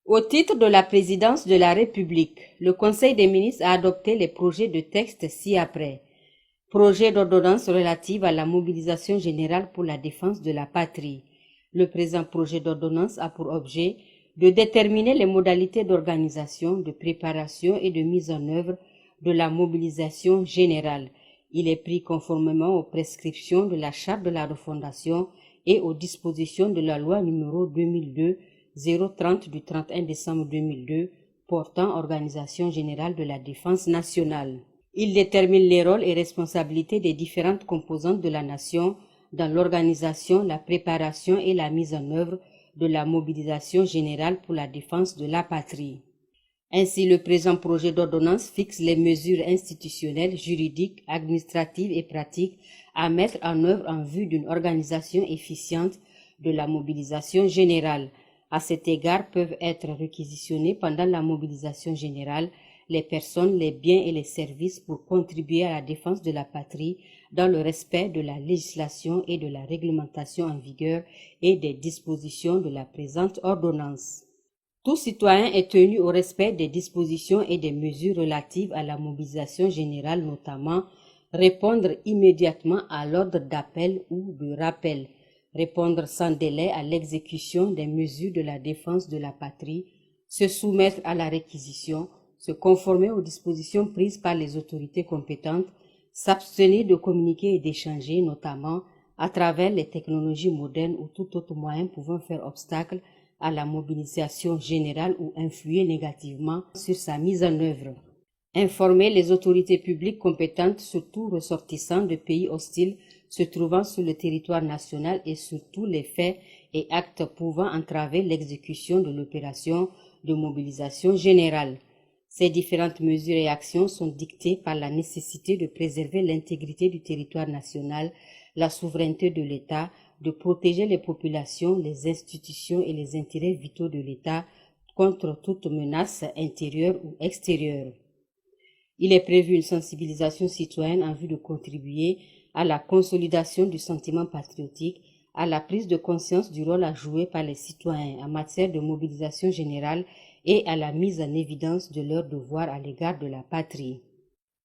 Au titre de la présidence de la République, le Conseil des ministres a adopté les projets de texte ci-après. Projet d'ordonnance relative à la mobilisation générale pour la défense de la patrie. Le présent projet d'ordonnance a pour objet de déterminer les modalités d'organisation, de préparation et de mise en œuvre de la mobilisation générale. Il est pris conformément aux prescriptions de la Charte de la refondation et aux dispositions de la loi numéro 2002-030 du 31 décembre 2002 portant organisation générale de la défense nationale. Il détermine les rôles et responsabilités des différentes composantes de la nation dans l'organisation, la préparation et la mise en œuvre de la mobilisation générale pour la défense de la patrie. Ainsi, le présent projet d'ordonnance fixe les mesures institutionnelles, juridiques, administratives et pratiques à mettre en œuvre en vue d'une organisation efficiente de la mobilisation générale. À cet égard, peuvent être réquisitionnés pendant la mobilisation générale les personnes, les biens et les services pour contribuer à la défense de la patrie dans le respect de la législation et de la réglementation en vigueur et des dispositions de la présente ordonnance. Tout citoyen est tenu au respect des dispositions et des mesures relatives à la mobilisation générale, notamment répondre immédiatement à l'ordre d'appel ou de rappel, répondre sans délai à l'exécution des mesures de la défense de la patrie, se soumettre à la réquisition, se conformer aux dispositions prises par les autorités compétentes, s'abstenir de communiquer et d'échanger, notamment à travers les technologies modernes ou tout autre moyen pouvant faire obstacle à la mobilisation générale ou influer négativement sur sa mise en œuvre. Informer les autorités publiques compétentes, surtout ressortissants de pays hostiles se trouvant sur le territoire national et sur tous les faits et actes pouvant entraver l'exécution de l'opération de mobilisation générale. Ces différentes mesures et actions sont dictées par la nécessité de préserver l'intégrité du territoire national, la souveraineté de l'État, de protéger les populations, les institutions et les intérêts vitaux de l'État contre toute menace intérieure ou extérieure. Il est prévu une sensibilisation citoyenne en vue de contribuer à la consolidation du sentiment patriotique, à la prise de conscience du rôle à jouer par les citoyens en matière de mobilisation générale et à la mise en évidence de leurs devoirs à l'égard de la patrie.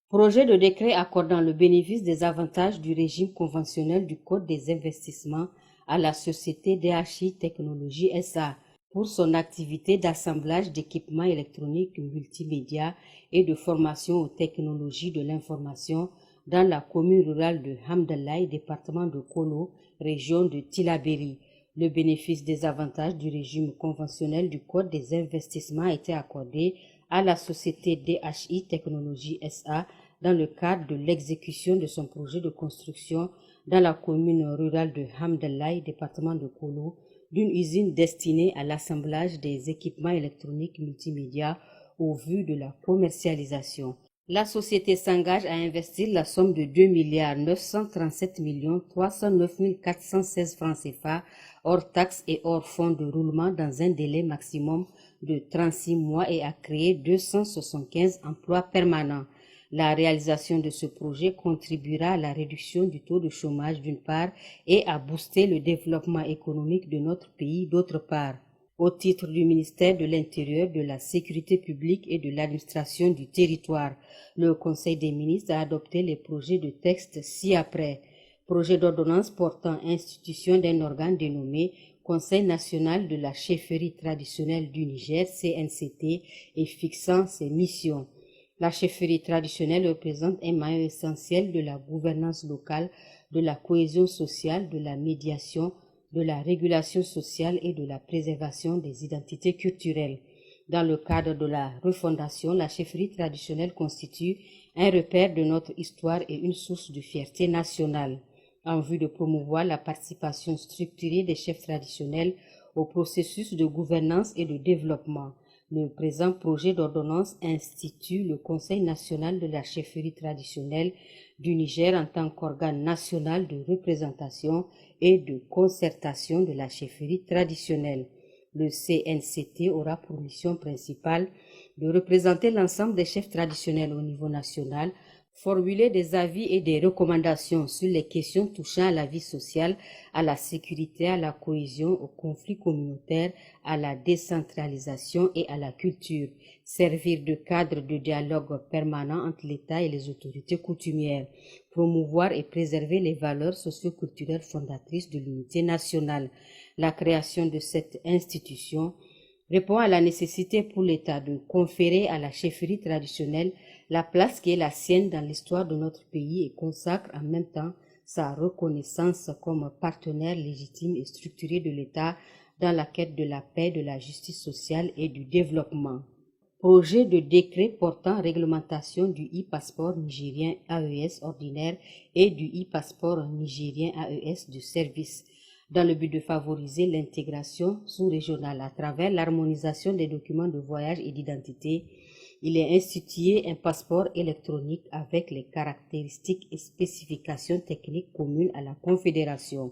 Projet de décret accordant le bénéfice des avantages du régime conventionnel du Code des investissements à la société DHI Technologies SA pour son activité d'assemblage d'équipements électroniques multimédia et de formation aux technologies de l'information dans la commune rurale de Hamdallah, département de Kolo, région de Tillabéri. Le bénéfice des avantages du régime conventionnel du Code des investissements a été accordé à la société DHI Technologies SA dans le cadre de l'exécution de son projet de construction dans la commune rurale de Hamdallah, département de Kolo, d'une usine destinée à l'assemblage des équipements électroniques multimédia au vu de la commercialisation. La société s'engage à investir la somme de 2 937 309 416 francs CFA hors taxes et hors fonds de roulement dans un délai maximum de 36 mois et à créer 275 emplois permanents. La réalisation de ce projet contribuera à la réduction du taux de chômage d'une part et à booster le développement économique de notre pays d'autre part. Au titre du ministère de l'Intérieur, de la Sécurité publique et de l'administration du territoire, le Conseil des ministres a adopté les projets de texte ci-après. Projet d'ordonnance portant institution d'un organe dénommé Conseil national de la chefferie traditionnelle du Niger, CNCT, et fixant ses missions. La chefferie traditionnelle représente un maillon essentiel de la gouvernance locale, de la cohésion sociale, de la médiation, de la régulation sociale et de la préservation des identités culturelles. Dans le cadre de la refondation, la chefferie traditionnelle constitue un repère de notre histoire et une source de fierté nationale. En vue de promouvoir la participation structurée des chefs traditionnels au processus de gouvernance et de développement, le présent projet d'ordonnance institue le Conseil national de la chefferie traditionnelle du Niger en tant qu'organe national de représentation et de concertation de la chefferie traditionnelle. Le CNCT aura pour mission principale de représenter l'ensemble des chefs traditionnels au niveau national Formuler des avis et des recommandations sur les questions touchant à la vie sociale, à la sécurité, à la cohésion, au conflit communautaire, à la décentralisation et à la culture. Servir de cadre de dialogue permanent entre l'État et les autorités coutumières. Promouvoir et préserver les valeurs socio-culturelles fondatrices de l'unité nationale. La création de cette institution répond à la nécessité pour l'État de conférer à la chefferie traditionnelle la place qui est la sienne dans l'histoire de notre pays et consacre en même temps sa reconnaissance comme partenaire légitime et structuré de l'État dans la quête de la paix, de la justice sociale et du développement. Projet de décret portant réglementation du e-passeport nigérien AES ordinaire et du e-passeport nigérien AES de service, dans le but de favoriser l'intégration sous-régionale à travers l'harmonisation des documents de voyage et d'identité. Il est institué un passeport électronique avec les caractéristiques et spécifications techniques communes à la Confédération.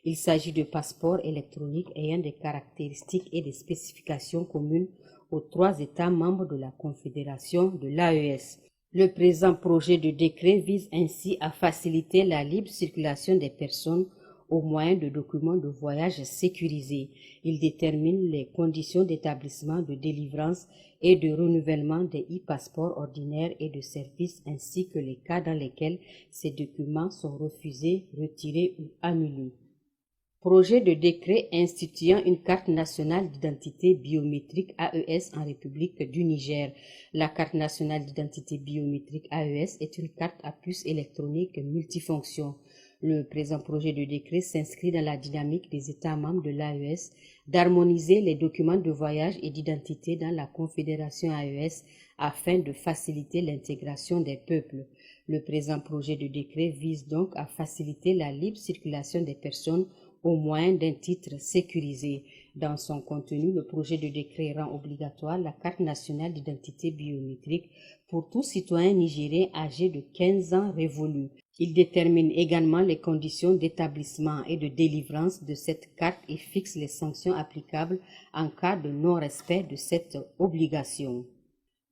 Il s'agit de passeports électroniques ayant des caractéristiques et des spécifications communes aux 3 États membres de la Confédération de l'AES. Le présent projet de décret vise ainsi à faciliter la libre circulation des personnes au moyen de documents de voyage sécurisés. Il détermine les conditions d'établissement, de délivrance et de renouvellement des e-passeports ordinaires et de service ainsi que les cas dans lesquels ces documents sont refusés, retirés ou annulés. Projet de décret instituant une carte nationale d'identité biométrique AES en République du Niger. La carte nationale d'identité biométrique AES est une carte à puce électronique multifonction. Le présent projet de décret s'inscrit dans la dynamique des États membres de l'AES d'harmoniser les documents de voyage et d'identité dans la Confédération AES afin de faciliter l'intégration des peuples. Le présent projet de décret vise donc à faciliter la libre circulation des personnes au moyen d'un titre sécurisé. Dans son contenu, le projet de décret rend obligatoire la carte nationale d'identité biométrique pour tout citoyen nigérien âgé de 15 ans révolus. Il détermine également les conditions d'établissement et de délivrance de cette carte et fixe les sanctions applicables en cas de non-respect de cette obligation.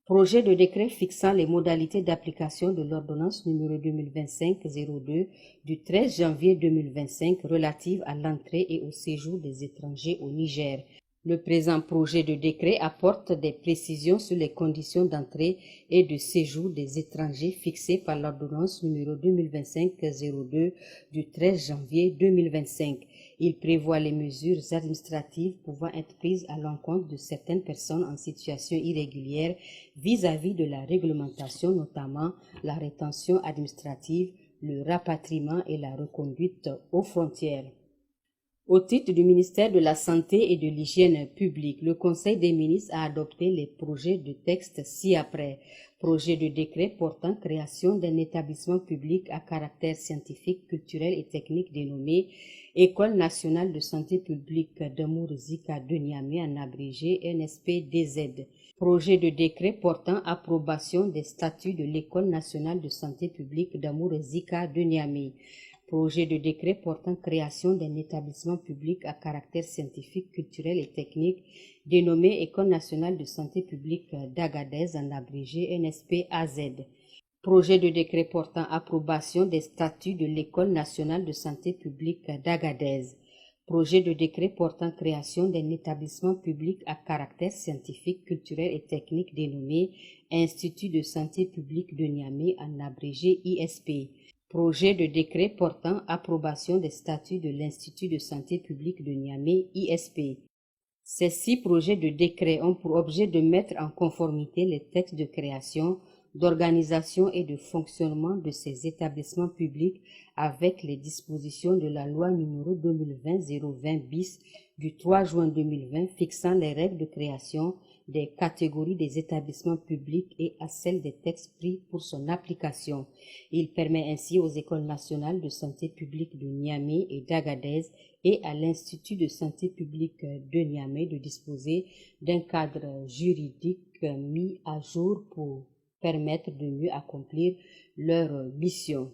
Projet de décret fixant les modalités d'application de l'ordonnance numéro 2025-02 du 13 janvier 2025 relative à l'entrée et au séjour des étrangers au Niger. Le présent projet de décret apporte des précisions sur les conditions d'entrée et de séjour des étrangers fixées par l'ordonnance numéro 2025-02 du 13 janvier 2025. Il prévoit les mesures administratives pouvant être prises à l'encontre de certaines personnes en situation irrégulière vis-à-vis de la réglementation, notamment la rétention administrative, le rapatriement et la reconduite aux frontières. Au titre du ministère de la Santé et de l'Hygiène publique, le Conseil des ministres a adopté les projets de texte ci-après. Projet de décret portant création d'un établissement public à caractère scientifique, culturel et technique dénommé École nationale de santé publique d'Amour Zika de Niamey, en abrégé NSPDZ. Projet de décret portant approbation des statuts de l'École nationale de santé publique d'Amour Zika de Niamey. Projet de décret portant création d'un établissement public à caractère scientifique, culturel et technique dénommé École nationale de santé publique d'Agadez, en abrégé NSPAZ. Projet de décret portant approbation des statuts de l'École nationale de santé publique d'Agadez. Projet de décret portant création d'un établissement public à caractère scientifique, culturel et technique dénommé Institut de santé publique de Niamey, en abrégé ISP. Projet de décret portant approbation des statuts de l'Institut de santé publique de Niamey, ISP. Ces 6 projets de décret ont pour objet de mettre en conformité les textes de création, d'organisation et de fonctionnement de ces établissements publics avec les dispositions de la loi numéro 2020-020 bis du 3 juin 2020 fixant les règles de création des catégories des établissements publics et à celles des textes pris pour son application. Il permet ainsi aux écoles nationales de santé publique de Niamey et d'Agadez et à l'Institut de santé publique de Niamey de disposer d'un cadre juridique mis à jour pour permettre de mieux accomplir leur mission.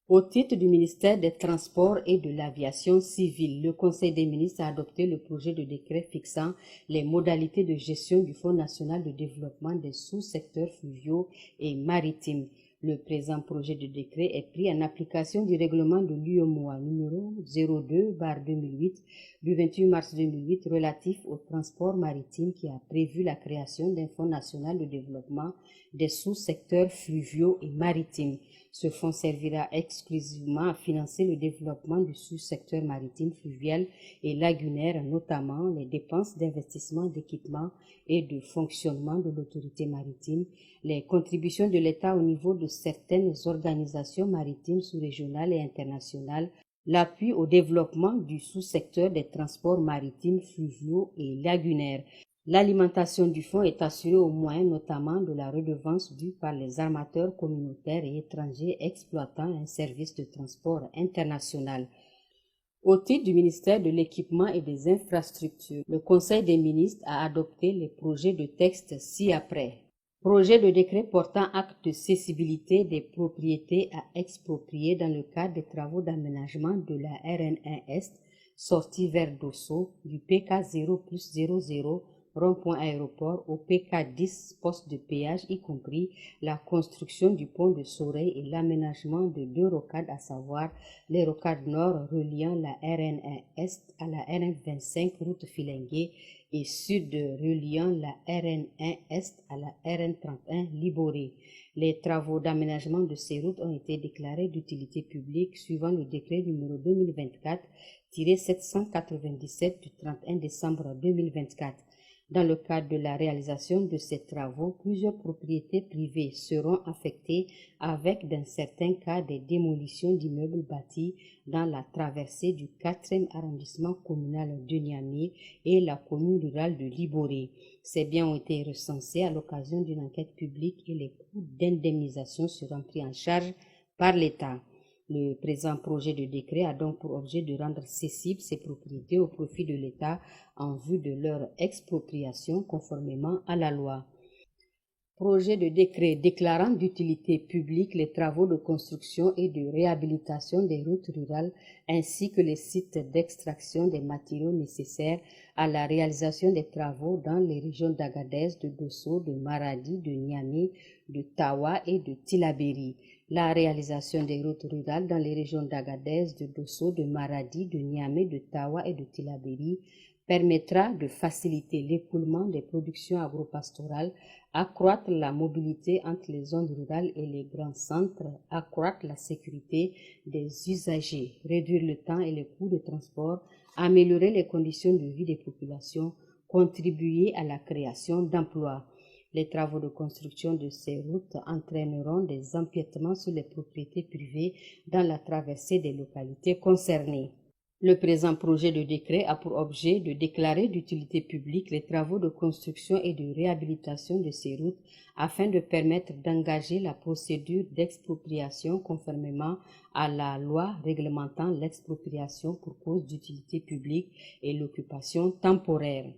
Au titre du ministère des Transports et de l'Aviation civile, le Conseil des ministres a adopté le projet de décret fixant les modalités de gestion du Fonds national de développement des sous-secteurs fluviaux et maritimes. Le présent projet de décret est pris en application du règlement de l'UEMOA numéro 02/2008 du 28 mars 2008 relatif au transport maritime qui a prévu la création d'un fonds national de développement des sous-secteurs fluviaux et maritimes. Ce fonds servira exclusivement à financer le développement du sous-secteur maritime, fluvial et lagunaire, notamment les dépenses d'investissement, d'équipement et de fonctionnement de l'autorité maritime, les contributions de l'État au niveau de certaines organisations maritimes sous-régionales et internationales, l'appui au développement du sous-secteur des transports maritimes, fluviaux et lagunaires. L'alimentation du fonds est assurée au moyen notamment de la redevance due par les armateurs communautaires et étrangers exploitant un service de transport international. Au titre du ministère de l'Équipement et des Infrastructures, le Conseil des ministres a adopté les projets de texte ci-après. Projet de décret portant acte de cessibilité des propriétés à exproprier dans le cadre des travaux d'aménagement de la RN1 Est, sortie vers Dosso, du PK 0+00 rond-point aéroport au PK 10 poste de péage, y compris la construction du pont de Soreille et l'aménagement de 2 rocades, à savoir les rocades nord reliant la RN1 Est à la RN25 route Filengue et sud reliant la RN1 Est à la RN31 Liboré. Les travaux d'aménagement de ces routes ont été déclarés d'utilité publique suivant le décret numéro 2024-797 du 31 décembre 2024. Dans le cadre de la réalisation de ces travaux, plusieurs propriétés privées seront affectées avec, dans certains cas, des démolitions d'immeubles bâtis dans la traversée du 4e arrondissement communal de Niamey et la commune rurale de Liboré. Ces biens ont été recensés à l'occasion d'une enquête publique et les coûts d'indemnisation seront pris en charge par l'État. Le présent projet de décret a donc pour objet de rendre cessibles ces propriétés au profit de l'État en vue de leur expropriation conformément à la loi. Projet de décret déclarant d'utilité publique les travaux de construction et de réhabilitation des routes rurales ainsi que les sites d'extraction des matériaux nécessaires à la réalisation des travaux dans les régions d'Agadez, de Dosso, de Maradi, de Niamey, de Tawa et de Tillabéri. La réalisation des routes rurales dans les régions d'Agadez, de Dosso, de Maradi, de Niamey, de Tawa et de Tillabéri permettra de faciliter l'écoulement des productions agropastorales, accroître la mobilité entre les zones rurales et les grands centres, accroître la sécurité des usagers, réduire le temps et les coûts de transport, améliorer les conditions de vie des populations, contribuer à la création d'emplois. Les travaux de construction de ces routes entraîneront des empiètements sur les propriétés privées dans la traversée des localités concernées. Le présent projet de décret a pour objet de déclarer d'utilité publique les travaux de construction et de réhabilitation de ces routes afin de permettre d'engager la procédure d'expropriation conformément à la loi réglementant l'expropriation pour cause d'utilité publique et l'occupation temporaire.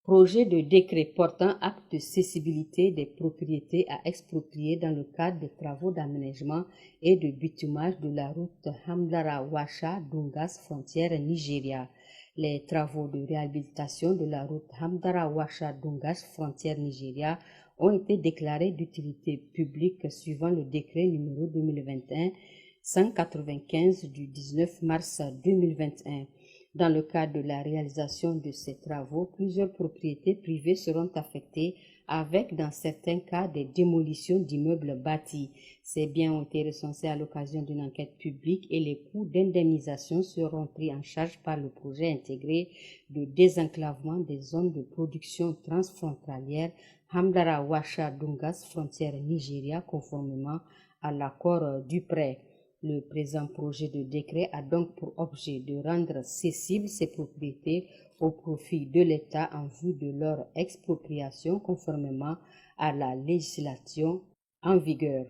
Projet de décret portant acte de cessibilité des propriétés à exproprier dans le cadre des travaux d'aménagement et de bitumage de la route Hamdara-Ouacha-Dungas frontière Nigeria. Les travaux de réhabilitation de la route Hamdara-Ouacha-Dungas frontière Nigeria ont été déclarés d'utilité publique suivant le décret numéro 2021-195 du 19 mars 2021. Dans le cadre de la réalisation de ces travaux, plusieurs propriétés privées seront affectées avec, dans certains cas, des démolitions d'immeubles bâtis. Ces biens ont été recensés à l'occasion d'une enquête publique et les coûts d'indemnisation seront pris en charge par le projet intégré de désenclavement des zones de production transfrontalière Hamdara-Ouacha-Dungas, frontière Nigeria, conformément à l'accord du prêt. Le présent projet de décret a donc pour objet de rendre cessibles ces propriétés au profit de l'État en vue de leur expropriation conformément à la législation en vigueur.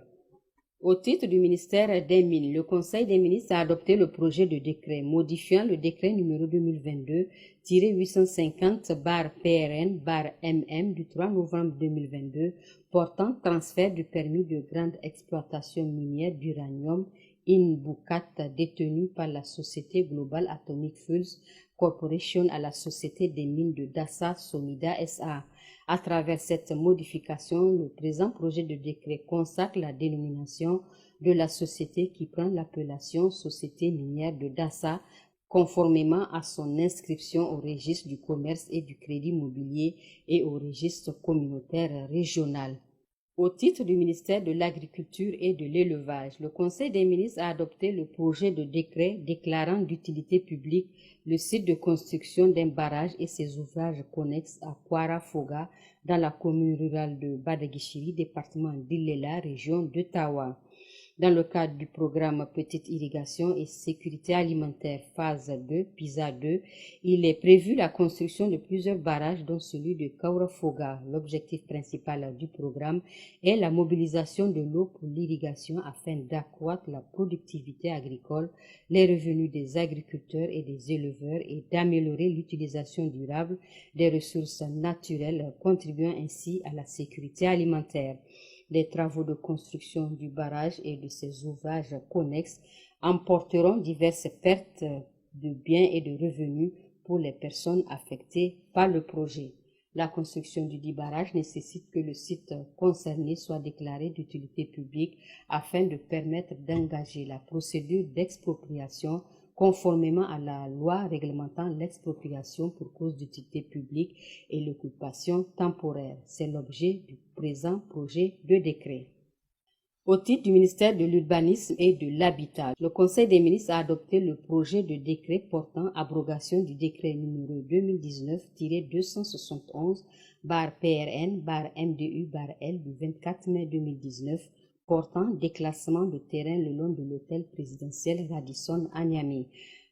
Au titre du ministère des Mines, le Conseil des ministres a adopté le projet de décret modifiant le décret numéro 2022-850-PRN-MM du 3 novembre 2022 portant transfert du permis de grande exploitation minière d'uranium INBUCAT détenu par la société Global Atomic Fuels Corporation à la société des mines de Dassa Somida SA. À travers cette modification, le présent projet de décret consacre la dénomination de la société qui prend l'appellation Société minière de Dassa, conformément à son inscription au registre du commerce et du crédit mobilier et au registre communautaire régional. Au titre du ministère de l'Agriculture et de l'Élevage, le Conseil des ministres a adopté le projet de décret déclarant d'utilité publique le site de construction d'un barrage et ses ouvrages connexes à Kwara-Foga dans la commune rurale de Badaguichiri, département d'Ilela, région d'Ottawa. Dans le cadre du programme Petite irrigation et sécurité alimentaire phase 2, PISA 2, il est prévu la construction de plusieurs barrages dont celui de Kaurafoga. L'objectif principal du programme est la mobilisation de l'eau pour l'irrigation afin d'accroître la productivité agricole, les revenus des agriculteurs et des éleveurs et d'améliorer l'utilisation durable des ressources naturelles, contribuant ainsi à la sécurité alimentaire. Les travaux de construction du barrage et de ses ouvrages connexes emporteront diverses pertes de biens et de revenus pour les personnes affectées par le projet. La construction du dit barrage nécessite que le site concerné soit déclaré d'utilité publique afin de permettre d'engager la procédure d'expropriation conformément à la loi réglementant l'expropriation pour cause d'utilité publique et l'occupation temporaire. C'est l'objet du présent projet de décret. Au titre du ministère de l'Urbanisme et de l'Habitat, le Conseil des ministres a adopté le projet de décret portant abrogation du décret numéro 2019-271-PRN-MDU-L du 24 mai 2019 portant déclassement de terrain le long de l'hôtel présidentiel Radisson à Niamey.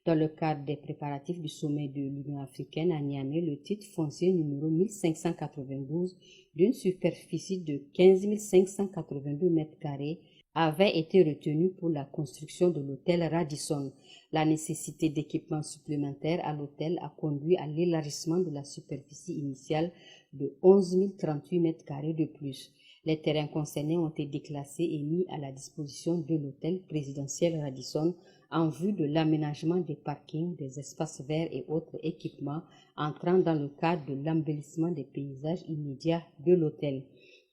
Dans le cadre des préparatifs du sommet de l'Union africaine à Niamey, le titre foncier numéro 1592 d'une superficie de 15 582 m² avait été retenu pour la construction de l'hôtel Radisson. La nécessité d'équipements supplémentaires à l'hôtel a conduit à l'élargissement de la superficie initiale de 11 038 m² de plus. Les terrains concernés ont été déclassés et mis à la disposition de l'hôtel présidentiel Radisson en vue de l'aménagement des parkings, des espaces verts et autres équipements entrant dans le cadre de l'embellissement des paysages immédiats de l'hôtel.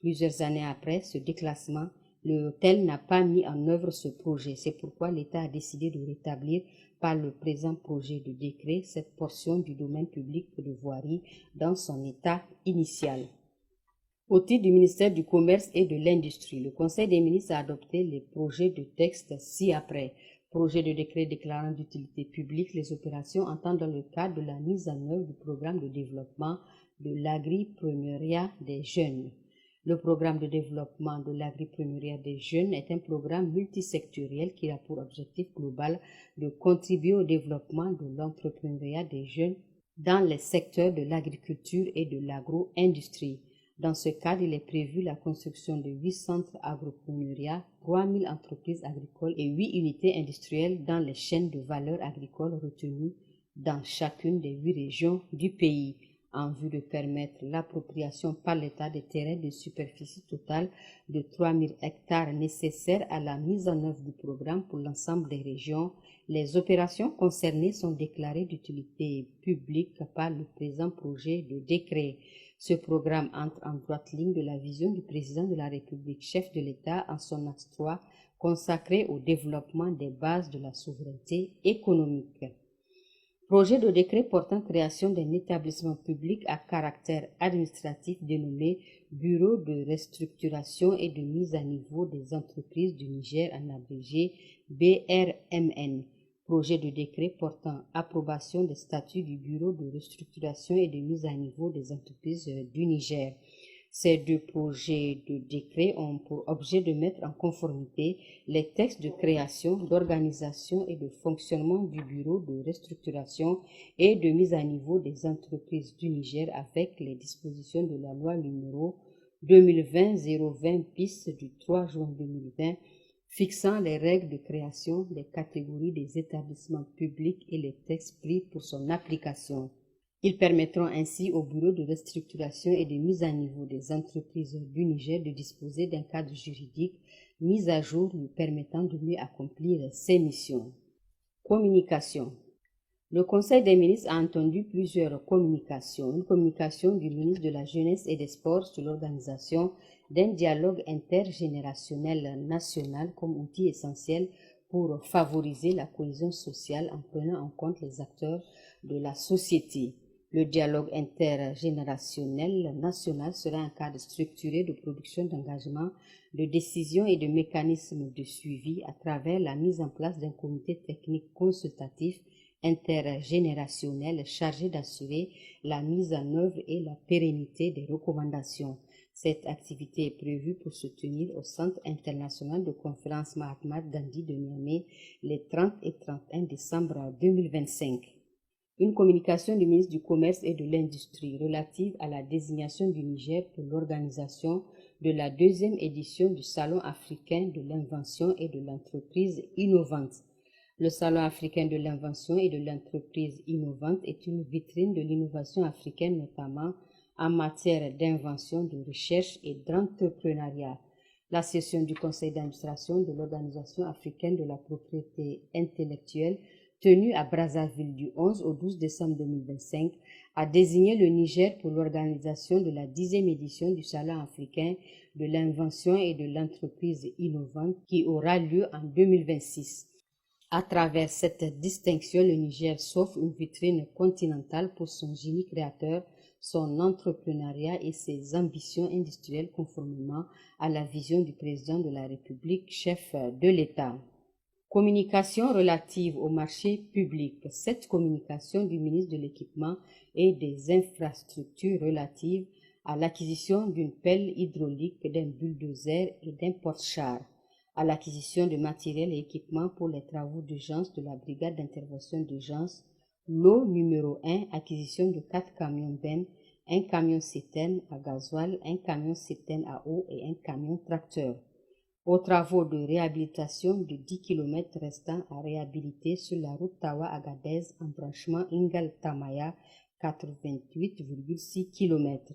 Plusieurs années après ce déclassement, l'hôtel n'a pas mis en œuvre ce projet. C'est pourquoi l'État a décidé de rétablir par le présent projet de décret cette portion du domaine public de voirie dans son état initial. Au titre du ministère du Commerce et de l'Industrie, le Conseil des ministres a adopté les projets de texte ci-après. Projet de décret déclarant d'utilité publique les opérations entrant dans le cadre de la mise en œuvre du programme de développement de l'agripreneuriat des jeunes. Le programme de développement de l'agripreneuriat des jeunes est un programme multisectoriel qui a pour objectif global de contribuer au développement de l'entrepreneuriat des jeunes dans les secteurs de l'agriculture et de l'agro-industrie. Dans ce cadre, il est prévu la construction de 8 centres agropreneuriat, 3 000 entreprises agricoles et 8 unités industrielles dans les chaînes de valeur agricole retenues dans chacune des 8 régions du pays, en vue de permettre l'appropriation par l'État des terrains de superficie totale de 3 000 hectares nécessaires à la mise en œuvre du programme pour l'ensemble des régions. Les opérations concernées sont déclarées d'utilité publique par le présent projet de décret. Ce programme entre en droite ligne de la vision du président de la République, chef de l'État, en son axe 3, consacré au développement des bases de la souveraineté économique. Projet de décret portant création d'un établissement public à caractère administratif dénommé Bureau de restructuration et de mise à niveau des entreprises du Niger, en abrégé BRMN. Projet de décret portant approbation des statuts du Bureau de restructuration et de mise à niveau des entreprises du Niger. Ces deux projets de décret ont pour objet de mettre en conformité les textes de création, d'organisation et de fonctionnement du Bureau de restructuration et de mise à niveau des entreprises du Niger avec les dispositions de la loi numéro 2020-020 bis du 3 juin 2020 fixant les règles de création, les catégories des établissements publics et les textes pris pour son application. Ils permettront ainsi au Bureau de restructuration et de mise à niveau des entreprises du Niger de disposer d'un cadre juridique mis à jour lui permettant de mieux accomplir ses missions. Communication. Le Conseil des ministres a entendu plusieurs communications. Une communication du ministre de la Jeunesse et des Sports sur l'organisation d'un dialogue intergénérationnel national comme outil essentiel pour favoriser la cohésion sociale en prenant en compte les acteurs de la société. Le dialogue intergénérationnel national sera un cadre structuré de production d'engagement, de décision et de mécanismes de suivi à travers la mise en place d'un comité technique consultatif intergénérationnel chargé d'assurer la mise en œuvre et la pérennité des recommandations. Cette activité est prévue pour se tenir au Centre international de conférence Mahatma Gandhi de Niamey les 30 et 31 décembre 2025. Une communication du ministre du Commerce et de l'Industrie relative à la désignation du Niger pour l'organisation de la deuxième édition du Salon africain de l'invention et de l'entreprise innovante. Le Salon africain de l'invention et de l'entreprise innovante est une vitrine de l'innovation africaine, notamment en matière d'invention, de recherche et d'entrepreneuriat. La session du conseil d'administration de l'Organisation africaine de la propriété intellectuelle, tenue à Brazzaville du 11 au 12 décembre 2025, a désigné le Niger pour l'organisation de la 10e édition du Salon africain de l'invention et de l'entreprise innovante qui aura lieu en 2026. À travers cette distinction, le Niger s'offre une vitrine continentale pour son génie créateur, son entrepreneuriat et ses ambitions industrielles conformément à la vision du président de la République, chef de l'État. Communication relative au marché public. Cette communication du ministre de l'Équipement et des Infrastructures relative à l'acquisition d'une pelle hydraulique, d'un bulldozer et d'un porte-char, à l'acquisition de matériel et équipements pour les travaux d'urgence de la brigade d'intervention d'urgence, lot numéro 1, acquisition de 4 camions bennes, un camion citerne à gasoil, un camion citerne à eau et un camion tracteur. Aux travaux de réhabilitation de 10 km restants à réhabiliter sur la route Tawa-Agadez en branchement Ingal-Tamaya, 88,6 km.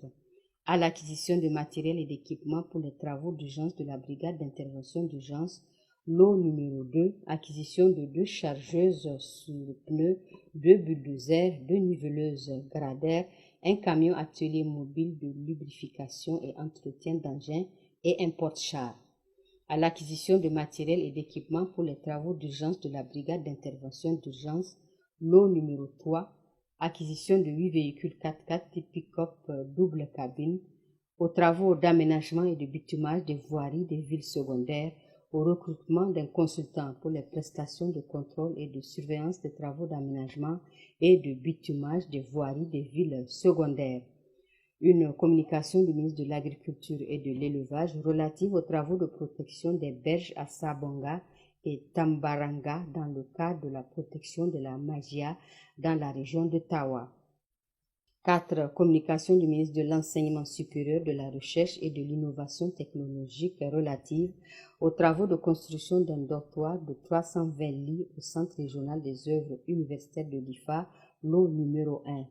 À l'acquisition de matériel et d'équipements pour les travaux d'urgence de la brigade d'intervention d'urgence, lot numéro 2, acquisition de 2 chargeuses sur pneus, 2 bulldozers, 2 niveleuses gradaires, un camion atelier mobile de lubrification et entretien d'engins et un porte-char. À l'acquisition de matériel et d'équipements pour les travaux d'urgence de la brigade d'intervention d'urgence, lot numéro 3, acquisition de 8 véhicules 4x4 type pick-up double cabine, aux travaux d'aménagement et de bitumage des voiries des villes secondaires, au recrutement d'un consultant pour les prestations de contrôle et de surveillance des travaux d'aménagement et de bitumage des voiries des villes secondaires. Une communication du ministre de l'Agriculture et de l'Élevage relative aux travaux de protection des berges à Sabonga et Tambaranga dans le cadre de la protection de la magia dans la région de Tawa. 4. Communication du ministre de l'Enseignement supérieur, de la Recherche et de l'Innovation technologique relative aux travaux de construction d'un dortoir de 320 lits au Centre régional des œuvres universitaires de l'IFA, lot numéro 1.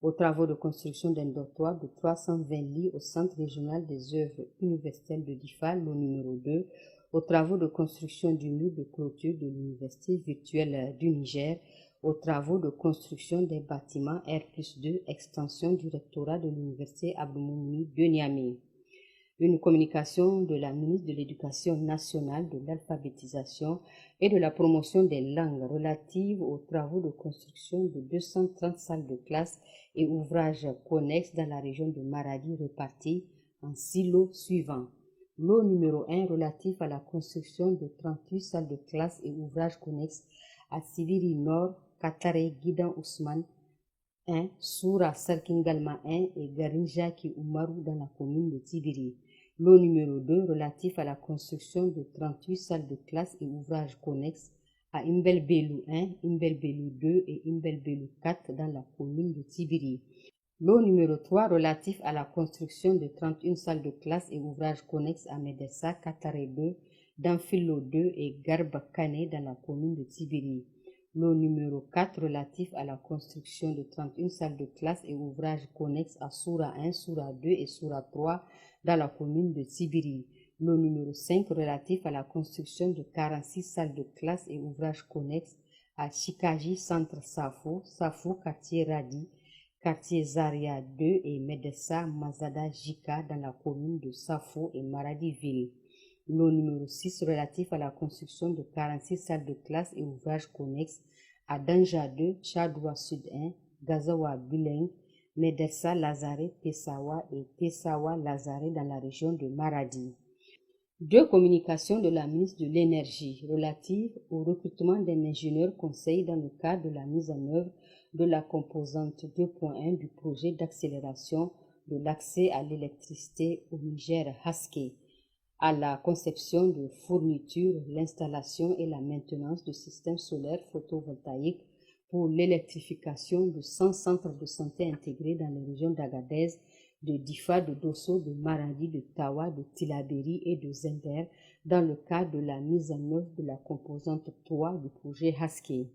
Aux travaux de construction d'un dortoir de 320 lits au Centre régional des œuvres universitaires de l'IFA, lot numéro 2. Aux travaux de construction du mur de clôture de l'Université virtuelle du Niger, aux travaux de construction des bâtiments R+2, extension du rectorat de l'Université Abdou-Moumouni de Niamey. Une communication de la ministre de l'Éducation nationale, de l'alphabétisation et de la promotion des langues relative aux travaux de construction de 230 salles de classe et ouvrages connexes dans la région de Maradi répartis en 6 lots suivants. Lot numéro 1 relatif à la construction de 38 salles de classe et ouvrages connexes à Sibiri Nord, Katare Gidan Ousmane 1, Soura Sarkingalma 1 et Garinjaki Oumarou dans la commune de Tibiri. Lot numéro 2 relatif à la construction de 38 salles de classe et ouvrages connexes à Imbelbelou 1, Imbelbelou 2 et Imbelbelou 4 dans la commune de Tibiri. Lot numéro 3 relatif à la construction de 31 salles de classe et ouvrages connexes à Medessa, Katare 2, Danfilo 2 et Garba Kane dans la commune de Tibiri. Lot numéro 4 relatif à la construction de 31 salles de classe et ouvrages connexes à Soura 1, Soura 2 et Soura 3 dans la commune de Tibiri. Lot numéro 5 relatif à la construction de 46 salles de classe et ouvrages connexes à Chikaji, centre Safo, Safo, quartier Radi, quartier Zaria 2 et Medessa Mazada Jika dans la commune de Safo et Maradi-Ville. Lot numéro 6 relatif à la construction de 46 salles de classe et ouvrages connexes à Danja 2, Chadoua Sud 1, Gazawa Buleng, Medessa Lazare Tessawa et Tessawa Lazare dans la région de Maradi. Deux communications de la ministre de l'Énergie relatives au recrutement d'un ingénieur conseil dans le cadre de la mise en œuvre de la composante 2.1 du projet d'accélération de l'accès à l'électricité au Niger Haské, à la conception de fournitures, l'installation et la maintenance de systèmes solaires photovoltaïques pour l'électrification de 100 centres de santé intégrés dans les régions d'Agadez, de Difa, de Dosso, de Maradi, de Tawa, de Tilaberi et de Zender dans le cadre de la mise en œuvre de la composante 3 du projet Haské.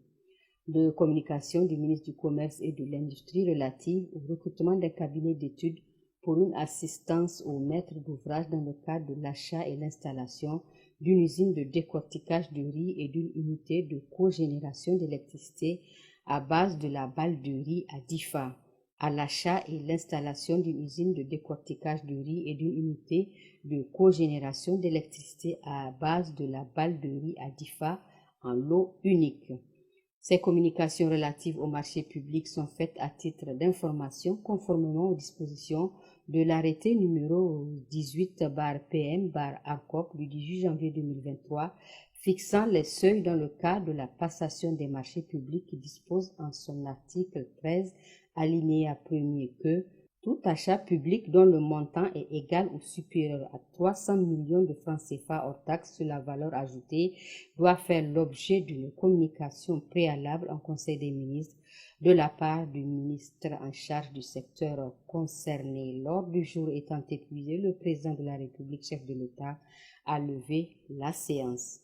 De communication du ministre du Commerce et de l'Industrie relative au recrutement d'un cabinet d'études pour une assistance aux maîtres d'ouvrage dans le cadre de l'achat et l'installation d'une usine de décortiquage de riz et d'une unité de cogénération d'électricité à base de la balle de riz à Difa, à l'achat et l'installation d'une usine de décortiquage de riz et d'une unité de cogénération d'électricité à base de la balle de riz à Difa en lot unique. Ces communications relatives au marché public sont faites à titre d'information conformément aux dispositions de l'arrêté numéro 18/PM/ARCOP du 18 janvier 2023 fixant les seuils dans le cadre de la passation des marchés publics qui dispose en son article 13 alinéa 1er que tout achat public dont le montant est égal ou supérieur à 300 millions de francs CFA hors taxe sur la valeur ajoutée doit faire l'objet d'une communication préalable en Conseil des ministres de la part du ministre en charge du secteur concerné. L'ordre du jour étant épuisé, le président de la République, chef de l'État, a levé la séance.